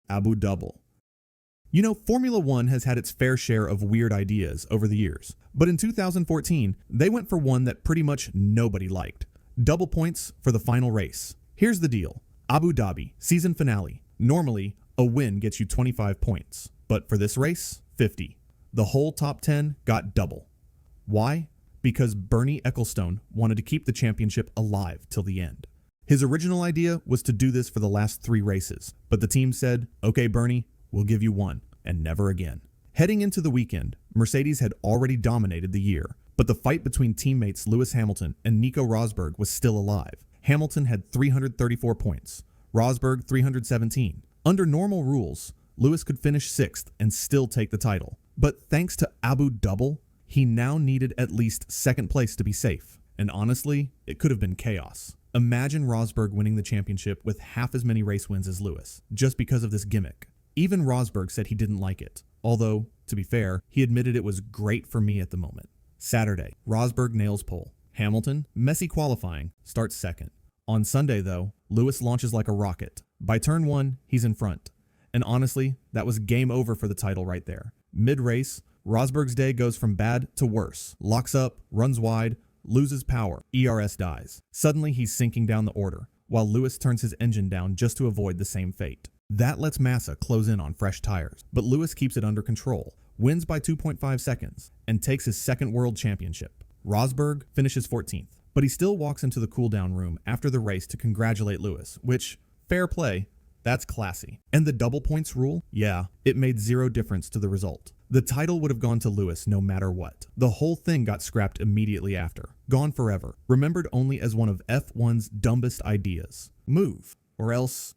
Abu Double. You know, Formula One has had its fair share of weird ideas over the years, but in 2014, they went for one that pretty much nobody liked. Double points for the final race. Here's the deal. Abu Dhabi, season finale. Normally, a win gets you 25 points, but for this race, 50. The whole top 10 got double. Why? Because Bernie Ecclestone wanted to keep the championship alive till the end. His original idea was to do this for the last 3 races, but the team said, okay, Bernie, we'll give you one, and never again. Heading into the weekend, Mercedes had already dominated the year, but the fight between teammates Lewis Hamilton and Nico Rosberg was still alive. Hamilton had 334 points, Rosberg 317. Under normal rules, Lewis could finish 6th and still take the title. But thanks to Abu Double, he now needed at least 2nd place to be safe. And honestly, it could have been chaos. Imagine Rosberg winning the championship with half as many race wins as Lewis, just because of this gimmick. Even Rosberg said he didn't like it, although, to be fair, he admitted it was great for me at the moment. Saturday, Rosberg nails pole. Hamilton, messy qualifying, starts 2nd. On Sunday, though, Lewis launches like a rocket. By turn 1, he's in front. And honestly, that was game over for the title right there. Mid-race, Rosberg's day goes from bad to worse. Locks up, runs wide, loses power, ERS dies. Suddenly, he's sinking down the order, while Lewis turns his engine down just to avoid the same fate. That lets Massa close in on fresh tires, but Lewis keeps it under control, wins by 2.5 seconds, and takes his 2nd world championship. Rosberg finishes 14th, but he still walks into the cool-down room after the race to congratulate Lewis, which, fair play, that's classy. And the double points rule? Yeah, it made 0 difference to the result. The title would have gone to Lewis no matter what. The whole thing got scrapped immediately after. Gone forever. Remembered only as one of F1's dumbest ideas. Move, or else...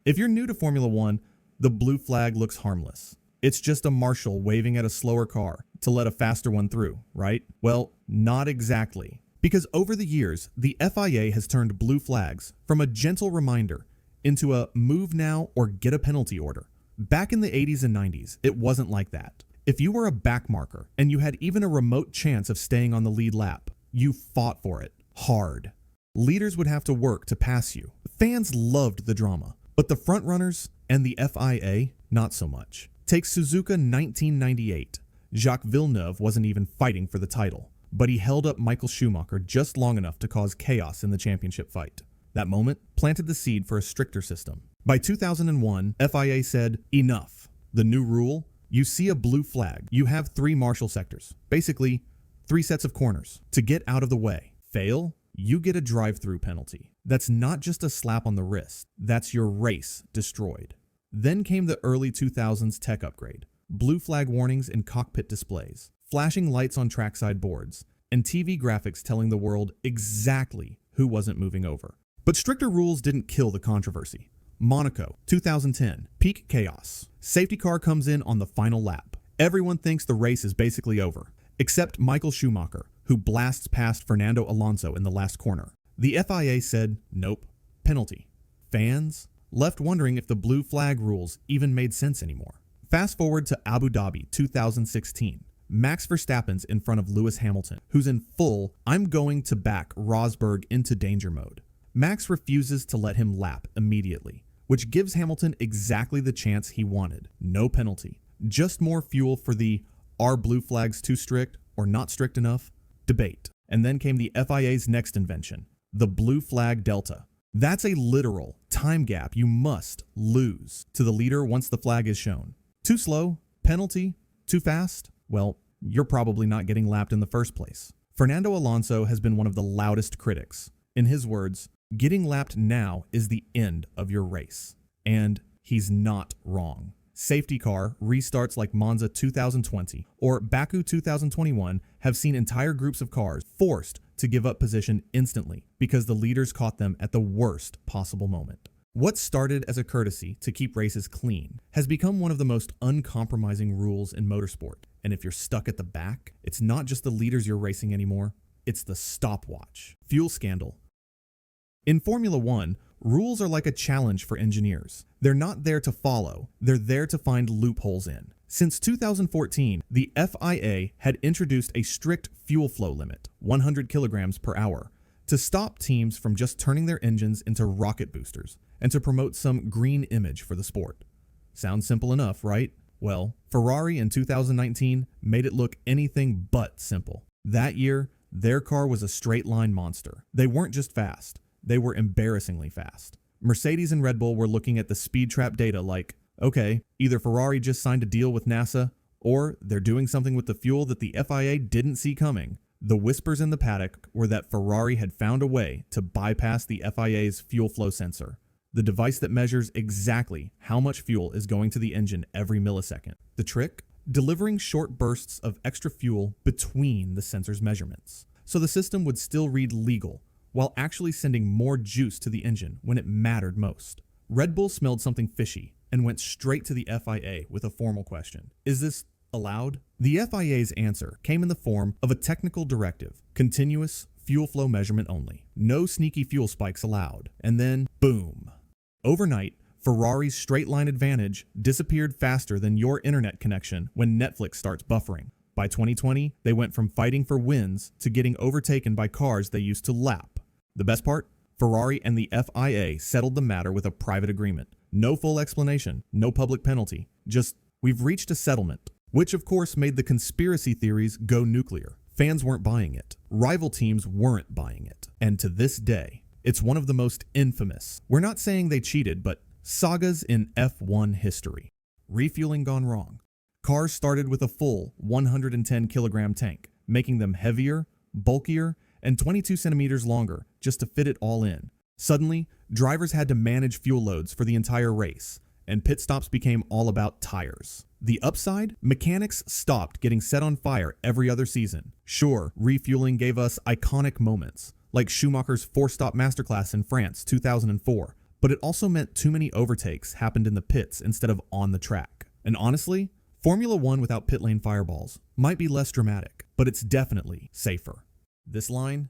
If you're new to Formula One, the blue flag looks harmless. It's just a marshal waving at a slower car to let a faster one through, right? Well, not exactly. Because over the years, the FIA has turned blue flags from a gentle reminder into a move now or get a penalty order. Back in the 80s and 90s, it wasn't like that. If you were a backmarker and you had even a remote chance of staying on the lead lap, you fought for it hard. Leaders would have to work to pass you. Fans loved the drama, but the frontrunners and the FIA, not so much. Take Suzuka 1998. Jacques Villeneuve wasn't even fighting for the title, but he held up Michael Schumacher just long enough to cause chaos in the championship fight. That moment planted the seed for a stricter system. By 2001, FIA said, enough. The new rule, you see a blue flag, you have 3 marshal sectors, basically 3 sets of corners, to get out of the way. Fail, you get a drive-through penalty. That's not just a slap on the wrist, that's your race destroyed. Then came the early 2000s tech upgrade. Blue flag warnings in cockpit displays, flashing lights on trackside boards, and TV graphics telling the world exactly who wasn't moving over. But stricter rules didn't kill the controversy. Monaco, 2010, peak chaos. Safety car comes in on the final lap. Everyone thinks the race is basically over, except Michael Schumacher, who blasts past Fernando Alonso in the last corner. The FIA said, nope, penalty. Fans left wondering if the blue flag rules even made sense anymore. Fast forward to Abu Dhabi 2016. Max Verstappen's in front of Lewis Hamilton, who's in full, I'm going to back Rosberg into danger mode. Max refuses to let him lap immediately, which gives Hamilton exactly the chance he wanted. No penalty. Just more fuel for the are blue flags too strict or not strict enough debate. And then came the FIA's next invention, the blue flag delta. That's a literal time gap you must lose to the leader once the flag is shown. Too slow? Penalty? Too fast? Well, you're probably not getting lapped in the first place. Fernando Alonso has been one of the loudest critics. In his words, getting lapped now is the end of your race. And he's not wrong. Safety car restarts like Monza 2020 or Baku 2021 have seen entire groups of cars forced to give up position instantly because the leaders caught them at the worst possible moment. What started as a courtesy to keep races clean has become one of the most uncompromising rules in motorsport. And if you're stuck at the back, it's not just the leaders you're racing anymore, it's the stopwatch. Fuel scandal. In Formula One, rules are like a challenge for engineers. They're not there to follow, they're there to find loopholes in. Since 2014, the FIA had introduced a strict fuel flow limit, 100 kilograms per hour, to stop teams from just turning their engines into rocket boosters and to promote some green image for the sport. Sounds simple enough, right? Well, Ferrari in 2019 made it look anything but simple. That year, their car was a straight-line monster. They weren't just fast, they were embarrassingly fast. Mercedes and Red Bull were looking at the speed trap data like, okay, either Ferrari just signed a deal with NASA, or they're doing something with the fuel that the FIA didn't see coming. The whispers in the paddock were that Ferrari had found a way to bypass the FIA's fuel flow sensor, the device that measures exactly how much fuel is going to the engine every millisecond. The trick? Delivering short bursts of extra fuel between the sensor's measurements. So the system would still read legal, while actually sending more juice to the engine when it mattered most. Red Bull smelled something fishy and went straight to the FIA with a formal question. Is this allowed? The FIA's answer came in the form of a technical directive, continuous fuel flow measurement only. No sneaky fuel spikes allowed. And then, boom. Overnight, Ferrari's straight line advantage disappeared faster than your internet connection when Netflix starts buffering. By 2020, they went from fighting for wins to getting overtaken by cars they used to lap. The best part? Ferrari and the FIA settled the matter with a private agreement. No full explanation, no public penalty, just, we've reached a settlement. Which of course made the conspiracy theories go nuclear. Fans weren't buying it. Rival teams weren't buying it. And to this day, it's one of the most infamous. We're not saying they cheated, but sagas in F1 history. Refueling gone wrong. Cars started with a full 110 kilogram tank, making them heavier, bulkier, and 22 centimeters longer just to fit it all in. Suddenly, drivers had to manage fuel loads for the entire race, and pit stops became all about tires. The upside? Mechanics stopped getting set on fire every other season. Sure, refueling gave us iconic moments, like Schumacher's four-stop masterclass in France 2004, but it also meant too many overtakes happened in the pits instead of on the track. And honestly, Formula One without pit lane fireballs might be less dramatic, but it's definitely safer. This line?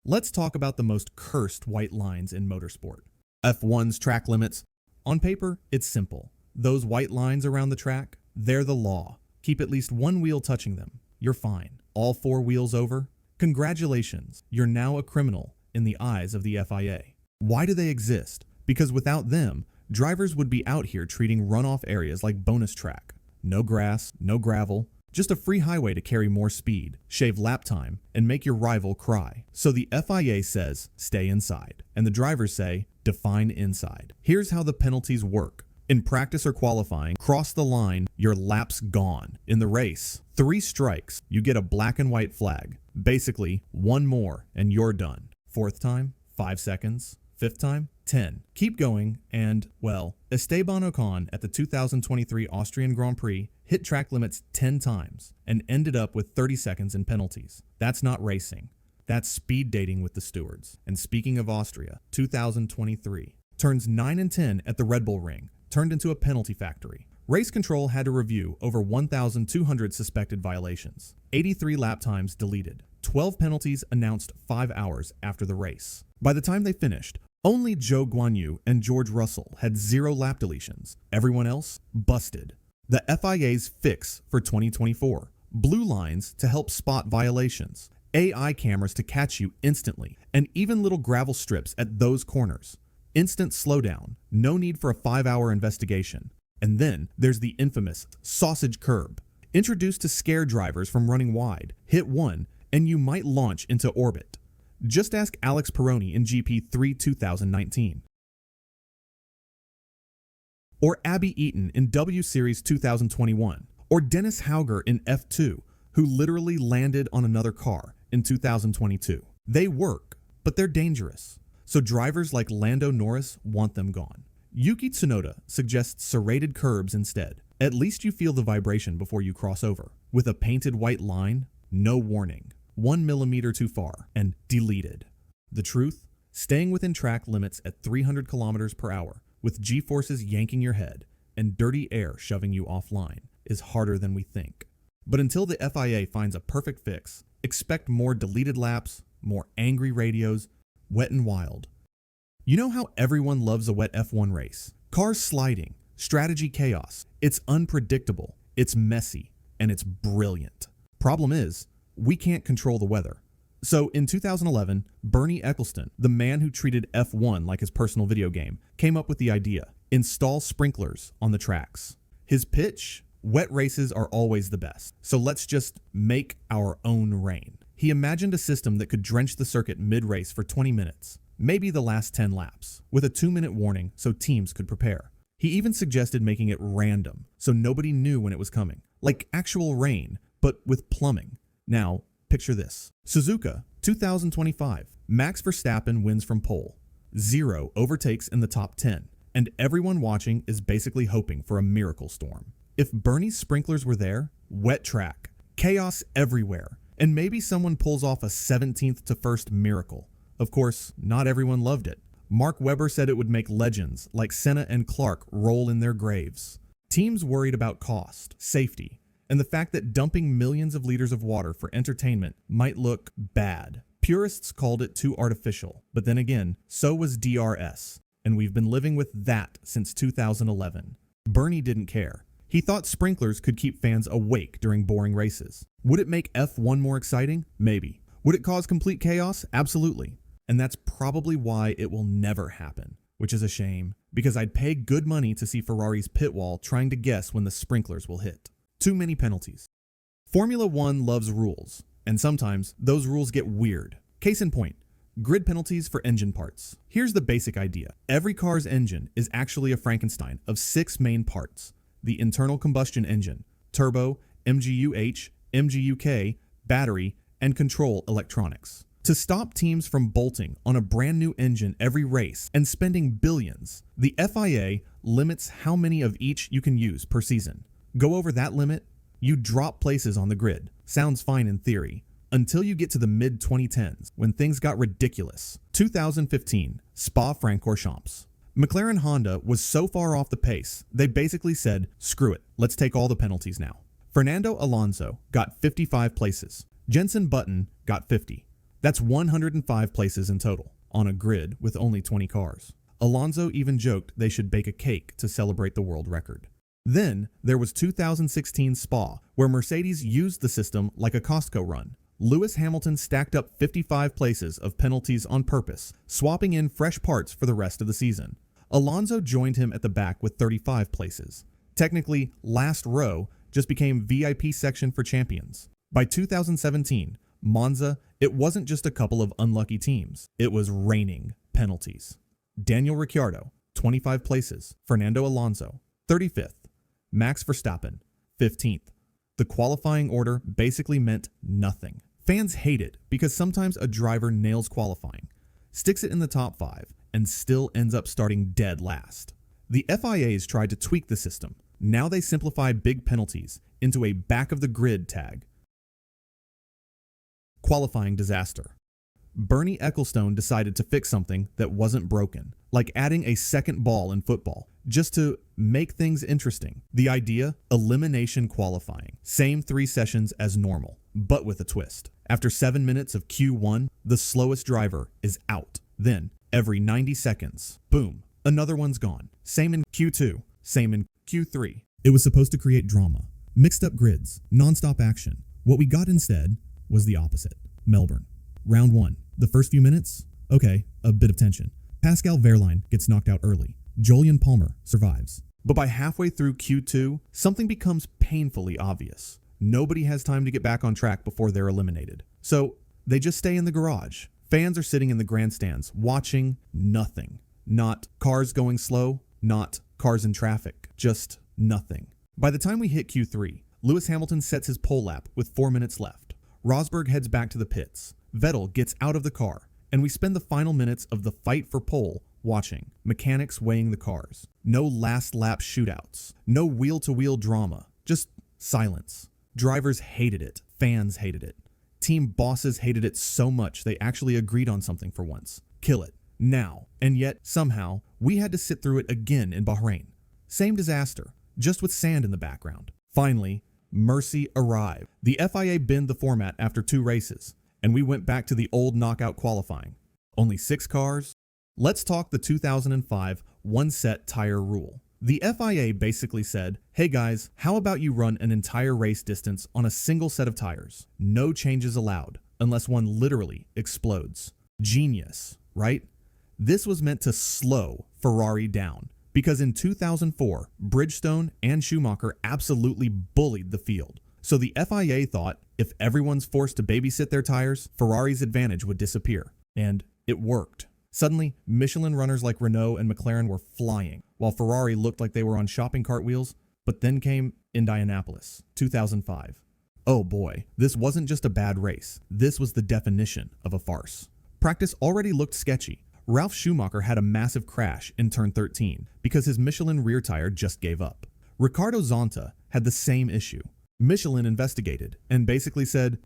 Let's talk about the most cursed white lines in motorsport. F1's track limits. On paper, it's simple. Those white lines around the track, they're the law. Keep at least one wheel touching them. You're fine. All four wheels over? Congratulations, you're now a criminal in the eyes of the FIA. Why do they exist? Because without them, drivers would be out here treating runoff areas like bonus track. No grass, no gravel, just a free highway to carry more speed, shave lap time, and make your rival cry. So the FIA says, stay inside. And the drivers say, define inside. Here's how the penalties work. In practice or qualifying, cross the line, your lap's gone. In the race, 3 strikes, you get a black and white flag. Basically, 1 more and you're done. 4th time, 5 seconds. 5th time, 10. Keep going and, well, Esteban Ocon at the 2023 Austrian Grand Prix hit track limits 10 times and ended up with 30 seconds in penalties. That's not racing. That's speed dating with the stewards. And speaking of Austria, 2023. Turns 9 and 10 at the Red Bull Ring turned into a penalty factory. Race control had to review over 1,200 suspected violations. 83 lap times deleted. 12 penalties announced 5 hours after the race. By the time they finished, only Zhou Guanyu and George Russell had 0 lap deletions. Everyone else, busted. The FIA's fix for 2024. Blue lines to help spot violations. AI cameras to catch you instantly. And even little gravel strips at those corners. Instant slowdown. No need for a 5-hour investigation. And then there's the infamous sausage curb. Introduced to scare drivers from running wide. Hit one, and you might launch into orbit. Just ask Alex Peroni in GP3 2019. Or Abby Eaton in W Series 2021. Or Dennis Hauger in F2, who literally landed on another car in 2022. They work, but they're dangerous. So drivers like Lando Norris want them gone. Yuki Tsunoda suggests serrated curbs instead. At least you feel the vibration before you cross over. With a painted white line, no warning. 1 millimeter too far, and deleted. The truth? Staying within track limits at 300 kilometers per hour, with G-forces yanking your head and dirty air shoving you offline, is harder than we think. But until the FIA finds a perfect fix, expect more deleted laps, more angry radios, wet and wild. You know how everyone loves a wet F1 race? Cars sliding, strategy chaos. It's unpredictable, it's messy, and it's brilliant. Problem is, we can't control the weather. So in 2011, Bernie Ecclestone, the man who treated F1 like his personal video game, came up with the idea. Install sprinklers on the tracks. His pitch? Wet races are always the best, so let's just make our own rain. He imagined a system that could drench the circuit mid-race for 20 minutes, maybe the last 10 laps, with a 2-minute warning so teams could prepare. He even suggested making it random, so nobody knew when it was coming, like actual rain, but with plumbing. Now, picture this. Suzuka, 2025. Max Verstappen wins from pole. 0 overtakes in the top 10, and everyone watching is basically hoping for a miracle storm. If Bernie's sprinklers were there, wet track, chaos everywhere, and maybe someone pulls off a 17th to 1st miracle. Of course, not everyone loved it. Mark Webber said it would make legends like Senna and Clark roll in their graves. Teams worried about cost, safety, and the fact that dumping millions of liters of water for entertainment might look bad. Purists called it too artificial, but then again, so was DRS, and we've been living with that since 2011. Bernie didn't care. He thought sprinklers could keep fans awake during boring races. Would it make F1 more exciting? Maybe. Would it cause complete chaos? Absolutely. And that's probably why it will never happen, which is a shame, because I'd pay good money to see Ferrari's pit wall trying to guess when the sprinklers will hit. Too many penalties. Formula One loves rules, and sometimes those rules get weird. Case in point, grid penalties for engine parts. Here's the basic idea. Every car's engine is actually a Frankenstein of 6 main parts. The internal combustion engine, turbo, MGU-H, MGU-K, battery, and control electronics. To stop teams from bolting on a brand new engine every race and spending billions, the FIA limits how many of each you can use per season. Go over that limit, you drop places on the grid. Sounds fine in theory, until you get to the mid-2010s when things got ridiculous. 2015, Spa-Francorchamps. McLaren Honda was so far off the pace, they basically said, screw it, let's take all the penalties now. Fernando Alonso got 55 places. Jenson Button got 50. That's 105 places in total, on a grid with only 20 cars. Alonso even joked they should bake a cake to celebrate the world record. Then, there was 2016 Spa, where Mercedes used the system like a Costco run. Lewis Hamilton stacked up 55 places of penalties on purpose, swapping in fresh parts for the rest of the season. Alonso joined him at the back with 35 places. Technically, last row just became VIP section for champions. By 2017, Monza, it wasn't just a couple of unlucky teams. It was raining penalties. Daniel Ricciardo, 25 places. Fernando Alonso, 35th. Max Verstappen, 15th. The qualifying order basically meant nothing. Fans hate it because sometimes a driver nails qualifying, sticks it in the top 5, and still ends up starting dead last. The FIAs tried to tweak the system. Now they simplify big penalties into a back-of-the-grid tag. Qualifying disaster. Bernie Ecclestone decided to fix something that wasn't broken, like adding a second ball in football, just to make things interesting. The idea? Elimination qualifying. Same 3 sessions as normal, but with a twist. After 7 minutes of Q1, the slowest driver is out. Then, every 90 seconds, boom, another one's gone. Same in Q2, same in Q3. It was supposed to create drama, mixed up grids, non-stop action. What we got instead was the opposite. Melbourne. Round 1. The first few minutes? Okay, a bit of tension. Pascal Wehrlein gets knocked out early. Jolyon Palmer survives. But by halfway through Q2, something becomes painfully obvious. Nobody has time to get back on track before they're eliminated. So they just stay in the garage. Fans are sitting in the grandstands, watching nothing. Not cars going slow, not cars in traffic, just nothing. By the time we hit Q3, Lewis Hamilton sets his pole lap with 4 minutes left. Rosberg heads back to the pits. Vettel gets out of the car, and we spend the final minutes of the fight for pole watching. Mechanics weighing the cars. No last lap shootouts. No wheel-to-wheel drama. Just silence. Drivers hated it. Fans hated it. Team bosses hated it so much they actually agreed on something for once. Kill it. Now. And yet, somehow, we had to sit through it again in Bahrain. Same disaster, just with sand in the background. Finally, mercy arrived. The FIA binned the format after 2 races, and we went back to the old knockout qualifying. Only 6 cars? Let's talk the 2005 one-set tire rule. The FIA basically said, hey guys, how about you run an entire race distance on a single set of tires? No changes allowed, unless one literally explodes. Genius, right? This was meant to slow Ferrari down, Because in 2004, Bridgestone and Schumacher absolutely bullied the field. So the FIA thought if everyone's forced to babysit their tires, Ferrari's advantage would disappear. And it worked. Suddenly, Michelin runners like Renault and McLaren were flying, while Ferrari looked like they were on shopping cart wheels. But then came Indianapolis, 2005. Oh boy, this wasn't just a bad race. This was the definition of a farce. Practice already looked sketchy. Ralf Schumacher had a massive crash in turn 13 because his Michelin rear tire just gave up. Ricardo Zonta had the same issue. Michelin investigated and basically said,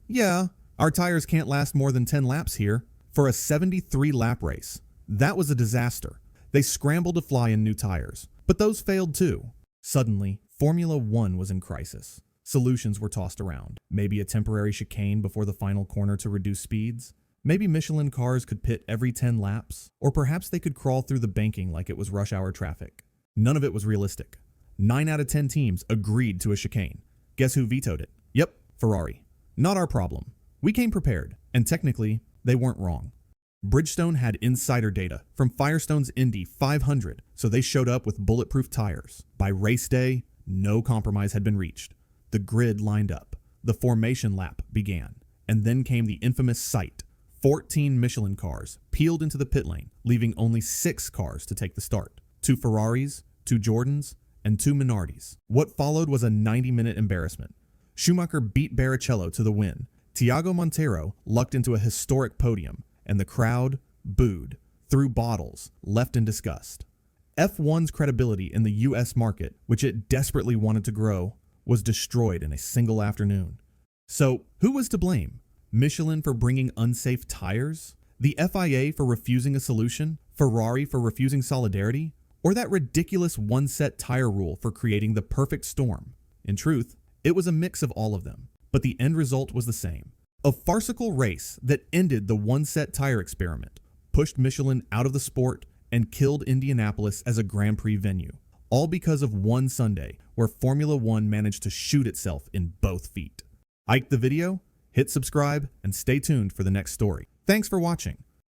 yeah, our tires can't last more than 10 laps here. For a 73-lap race, that was a disaster. They scrambled to fly in new tires, but those failed too. Suddenly, Formula One was in crisis. Solutions were tossed around. Maybe a temporary chicane before the final corner to reduce speeds. Maybe Michelin cars could pit every 10 laps, or perhaps they could crawl through the banking like it was rush hour traffic. None of it was realistic. 9 out of 10 teams agreed to a chicane. Guess who vetoed it? Yep, Ferrari. Not our problem. We came prepared, and technically, they weren't wrong. Bridgestone had insider data from Firestone's Indy 500, so they showed up with bulletproof tires. By race day, no compromise had been reached. The grid lined up. The formation lap began. And then came the infamous sight. 14 Michelin cars peeled into the pit lane, leaving only 6 cars to take the start. 2 Ferraris, 2 Jordans, and 2 Minardis. What followed was a 90-minute embarrassment. Schumacher beat Barrichello to the win. Thiago Monteiro lucked into a historic podium, and the crowd booed, threw bottles, left in disgust. F1's credibility in the US market, which it desperately wanted to grow, was destroyed in a single afternoon. So, who was to blame? Michelin for bringing unsafe tires? The FIA for refusing a solution? Ferrari for refusing solidarity? Or that ridiculous one-set tire rule for creating the perfect storm? In truth, it was a mix of all of them. But the end result was the same. A farcical race that ended the one-set tire experiment, pushed Michelin out of the sport, and killed Indianapolis as a Grand Prix venue. All because of one Sunday where Formula One managed to shoot itself in both feet. Like the video, hit subscribe, and stay tuned for the next story. Thanks for watching.